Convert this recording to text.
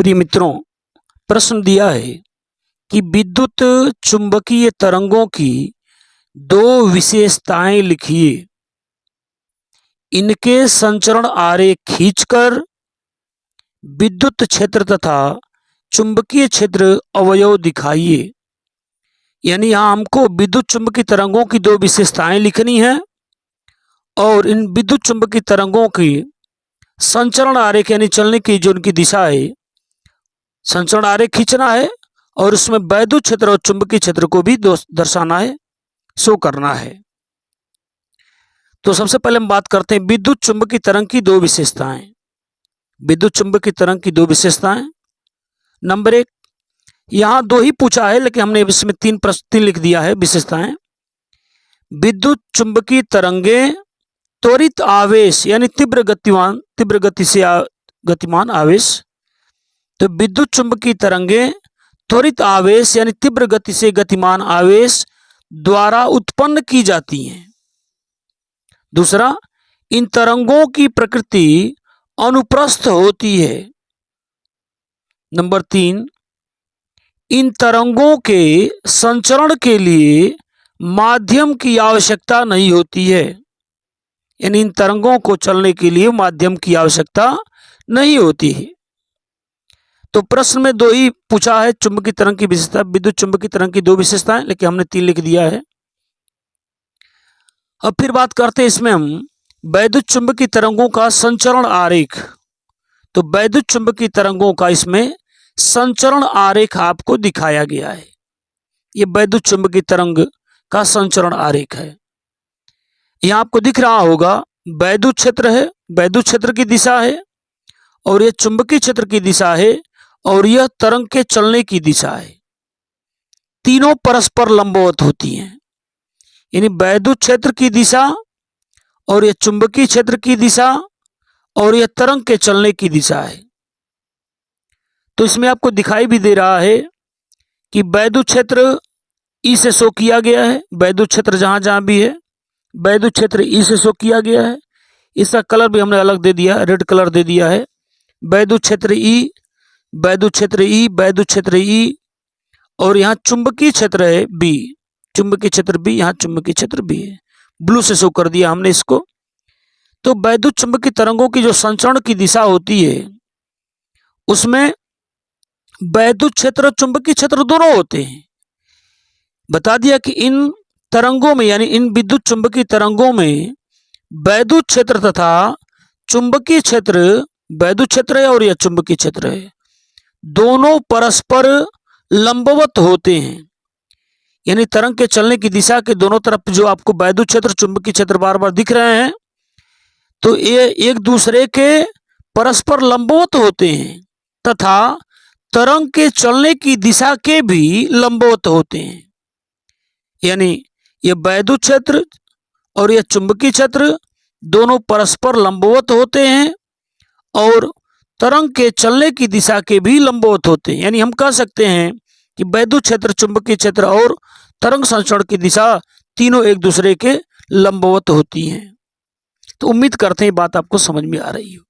प्रिय मित्रों, प्रश्न दिया है कि विद्युत चुंबकीय तरंगों की दो विशेषताएं लिखिए। इनके संचरण आरेख खींचकर विद्युत क्षेत्र तथा चुंबकीय क्षेत्र अवयव दिखाइए। यानी यहां हमको विद्युत चुंबकीय तरंगों की दो विशेषताएं लिखनी है और इन विद्युत चुंबकीय तरंगों की संचरण आरेख यानी चलने की जो उनकी दिशा है, संचरण आरेख खींचना है और उसमें वैद्युत क्षेत्र और चुंबकीय क्षेत्र को भी दर्शाना है, शो करना है। तो सबसे पहले हम बात करते हैं विद्युत चुंबकीय तरंग की दो विशेषताएं। विद्युत चुंबकीय तरंग की दो विशेषताएं। नंबर एक, यहां दो ही पूछा है लेकिन हमने इसमें तीन लिख दिया है विशेषताएं। विद्युत चुंबकीय तरंगे त्वरित आवेश यानी तीव्र गति से गतिमान आवेश। तो विद्युत चुंबकीय तरंगे त्वरित आवेश यानी तीव्र गति से गतिमान आवेश द्वारा उत्पन्न की जाती हैं। दूसरा, इन तरंगों की प्रकृति अनुप्रस्थ होती है। नंबर तीन, इन तरंगों के संचरण के लिए माध्यम की आवश्यकता नहीं होती है। यानी इन तरंगों को चलने के लिए माध्यम की आवश्यकता नहीं होती है। तो प्रश्न में दो ही पूछा है चुंबकीय तरंग की विशेषता, विद्युत चुंबकीय तरंग की दो विशेषताएं, लेकिन हमने तीन लिख दिया है। अब फिर बात करते हैं इसमें हम वैद्युत चुंबकीय तरंगों का संचरण आरेख। तो वैद्युत चुंबकीय तरंगों का इसमें संचरण आरेख आपको दिखाया गया है। ये वैद्युत चुंबकीय तरंग का संचरण आरेख है। यहां आपको दिख रहा होगा वैद्युत क्षेत्र है, वैद्युत क्षेत्र की दिशा है, और यह चुंबकीय क्षेत्र की दिशा है, और यह तरंग के चलने की दिशा है। तीनों परस्पर लंबवत होती हैं। यानी वैद्युत क्षेत्र की दिशा और यह चुंबकीय क्षेत्र की दिशा और यह तरंग के चलने की दिशा है। तो इसमें आपको दिखाई भी दे रहा है कि वैद्युत क्षेत्र ई से शो किया गया है। वैद्युत क्षेत्र जहां जहां भी है वैद्युत क्षेत्र ई से शो किया गया है। इसका कलर भी हमने अलग दे दिया, रेड कलर दे दिया है। वैद्युत क्षेत्र ई, वैद्युत क्षेत्र ई, वैद्युत क्षेत्र ई, और यहाँ चुंबकीय क्षेत्र है बी, चुंबकीय क्षेत्र बी, यहाँ चुंबकीय क्षेत्र बी है। ब्लू से शो कर दिया हमने इसको। तो वैद्युत चुंबकीय तरंगों की जो संचरण की दिशा होती है उसमें वैद्युत क्षेत्र और चुंबकीय क्षेत्र दोनों होते हैं। बता दिया कि इन तरंगों में यानी इन विद्युत चुंबकीय तरंगों में वैद्युत क्षेत्र तथा चुंबकीय क्षेत्र, वैद्युत क्षेत्र है और यह चुंबकीय क्षेत्र है, दोनों परस्पर लंबवत होते हैं। यानी तरंग के चलने की दिशा के दोनों तरफ जो आपको वैद्युत क्षेत्र, चुंबकीय क्षेत्र बार बार दिख रहे हैं, तो ये एक दूसरे के परस्पर लंबवत होते हैं तथा तरंग के चलने की दिशा के भी लंबवत होते हैं। यानी यह वैद्युत क्षेत्र और यह चुंबकीय क्षेत्र दोनों परस्पर लंबवत होते हैं और तरंग के चलने की दिशा के भी लंबवत होते हैं। यानी हम कह सकते हैं कि वैद्युत क्षेत्र, चुंबकीय क्षेत्र और तरंग संचरण की दिशा तीनों एक दूसरे के लंबवत होती हैं। तो उम्मीद करते हैं बात आपको समझ में आ रही हो।